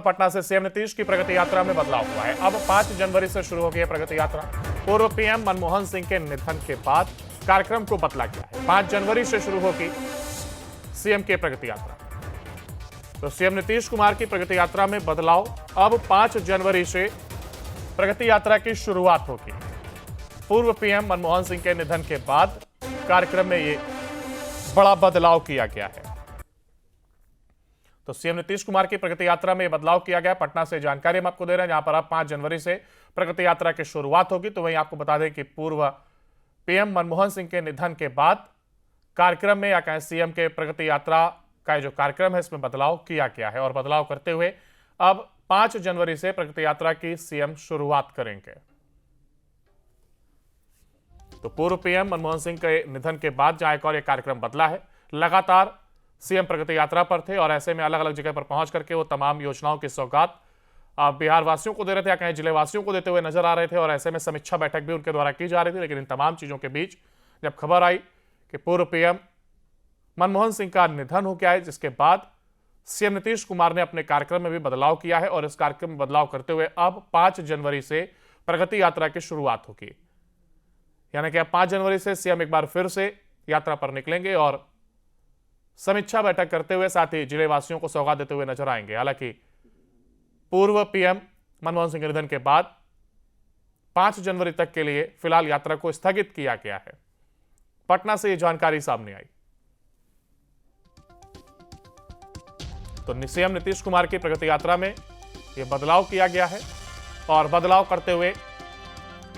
पटना से सीएम नीतीश की प्रगति यात्रा में बदलाव हुआ है। अब 5 जनवरी से शुरू हो गई है प्रगति यात्रा। पूर्व पीएम मनमोहन सिंह के निधन के बाद कार्यक्रम को बदला गया है। 5 जनवरी से शुरू होगी सीएम की प्रगति यात्रा। तो सीएम नीतीश कुमार की प्रगति यात्रा में बदलाव। अब 5 जनवरी से प्रगति यात्रा की शुरुआत होगी। पूर्व पीएम मनमोहन सिंह के निधन के बाद कार्यक्रम में ये बड़ा बदलाव किया गया है। तो सीएम नीतीश कुमार की प्रगति यात्रा में बदलाव किया गया। पटना से जानकारी हम आपको दे रहे हैं, जहां पर अब 5 जनवरी से प्रगति यात्रा की शुरुआत होगी। तो वहीं आपको बता दें कि पूर्व पीएम मनमोहन सिंह के निधन के बाद कार्यक्रम में या कहें सीएम के प्रगति यात्रा का जो कार्यक्रम है इसमें बदलाव किया गया है। और बदलाव करते हुए अब 5 जनवरी से प्रगति यात्रा की सीएम शुरुआत करेंगे। तो पूर्व पीएम मनमोहन सिंह के निधन के बाद जहां एक और यह कार्यक्रम बदला है, लगातार सीएम प्रगति यात्रा पर थे और ऐसे में अलग अलग जगह पर पहुंच करके वो तमाम योजनाओं की सौगात बिहार वासियों को दे रहे थे या कहीं जिले वासियों को देते हुए नजर आ रहे थे। और ऐसे में समीक्षा बैठक भी उनके द्वारा की जा रही थी। लेकिन इन तमाम चीजों के बीच जब खबर आई कि पूर्व पीएम मनमोहन सिंह का निधन हो गया है, जिसके बाद सीएम नीतीश कुमार ने अपने कार्यक्रम में भी बदलाव किया है। और इस कार्यक्रम में बदलाव करते हुए अब 5 जनवरी से प्रगति यात्रा की शुरुआत होगी। यानी कि अब 5 जनवरी से सीएम एक बार फिर से यात्रा पर निकलेंगे और समीक्षा बैठक करते हुए साथ ही जिले वासियों को सौगात देते हुए नजर आएंगे। हालांकि पूर्व पीएम मनमोहन सिंह के निधन के बाद 5 जनवरी तक के लिए फिलहाल यात्रा को स्थगित किया गया है। पटना से यह जानकारी सामने आई। तो सीएम नीतीश कुमार की प्रगति यात्रा में यह बदलाव किया गया है और बदलाव करते हुए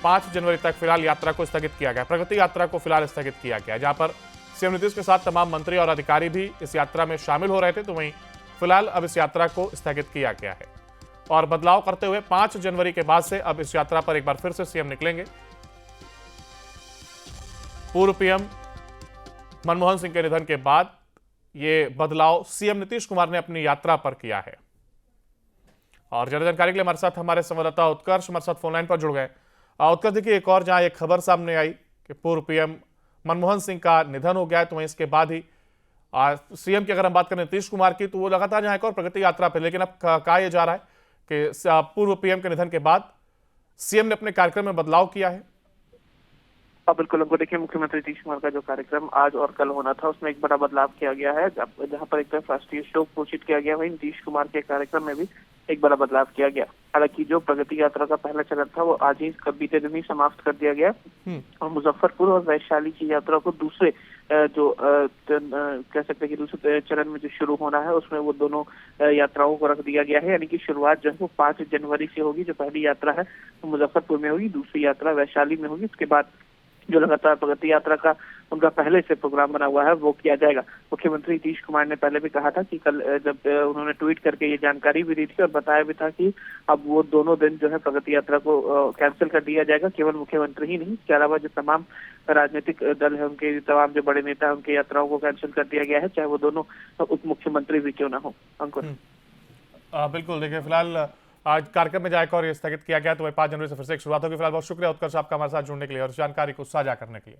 5 जनवरी तक फिलहाल यात्रा को स्थगित किया गया। प्रगति यात्रा को फिलहाल स्थगित किया गया, जहां पर सीएम नीतीश के साथ तमाम मंत्री और अधिकारी भी इस यात्रा में शामिल हो रहे थे। तो वहीं फिलहाल अब इस यात्रा को स्थगित किया गया है और बदलाव करते हुए 5 जनवरी के बाद से अब इस यात्रा पर एक बार फिर से सीएम निकलेंगे। पूर्व पीएम मनमोहन सिंह के निधन के बाद यह बदलाव सीएम नीतीश कुमार ने अपनी यात्रा पर किया है। और ज्यादा जानकारी के लिए हमारे साथ हमारे संवाददाता उत्कर्ष हमारे साथ फोनलाइन पर जुड़ गए। उत्कर्ष, देखिए एक और जहां एक खबर सामने आई कि पूर्व पीएम मनमोहन सिंह का निधन हो गया है, तो वहीं इसके बाद ही सीएम की अगर हम बात करें नीतीश कुमार की, तो वो लगातार यहाँ एक और प्रगति यात्रा पे। लेकिन अब कहा यह जा रहा है कि पूर्व पीएम के निधन के बाद सीएम ने अपने कार्यक्रम में बदलाव किया है। बिल्कुल, हमको देखिए मुख्यमंत्री नीतीश कुमार का जो कार्यक्रम आज और कल होना था उसमें एक बड़ा बदलाव किया गया है। जहां पर एक तरफ राष्ट्रीय शोक घोषित किया गया, वहीं नीतीश कुमार के कार्यक्रम में भी एक बड़ा बदलाव किया गया। हालांकि जो प्रगति यात्रा का पहला चरण था वो आज ही बीते दिन ही समाप्त कर दिया गया और मुजफ्फरपुर और वैशाली की यात्रा को दूसरे जो कह सकते हैं कि दूसरे चरण में जो शुरू होना है उसमें वो दोनों यात्राओं को रख दिया गया है। यानी कि शुरुआत जो है वो 5 जनवरी से होगी। जो पहली यात्रा है वो मुजफ्फरपुर में होगी, दूसरी यात्रा वैशाली में होगी। उसके बाद जो लगातार प्रगति यात्रा का उनका पहले से प्रोग्राम बना हुआ है वो किया जाएगा। मुख्यमंत्री नीतीश कुमार ने पहले भी कहा था कि कल जब उन्होंने ट्वीट करके ये जानकारी भी दी थी और बताया भी था कि अब वो दोनों दिन जो है प्रगति यात्रा को कैंसिल कर दिया जाएगा। केवल मुख्यमंत्री ही नहीं, इसके अलावा जो तमाम राजनीतिक दल है उनके तमाम जो बड़े नेता है उनकी यात्राओं को कैंसिल कर दिया गया है, चाहे वो दोनों उप मुख्यमंत्री भी क्यों ना हो। अंकुर बिल्कुल, देखिए फिलहाल आज कार्यक्रम में जाकर और स्थगित किया गया। तो वही 5 जनवरी से फिर से एक शुरुआत होगी। फिलहाल बहुत शुक्रिया उत्कर्ष आपका हमारे साथ जुड़ने के लिए और जानकारी को साझा करने के लिए।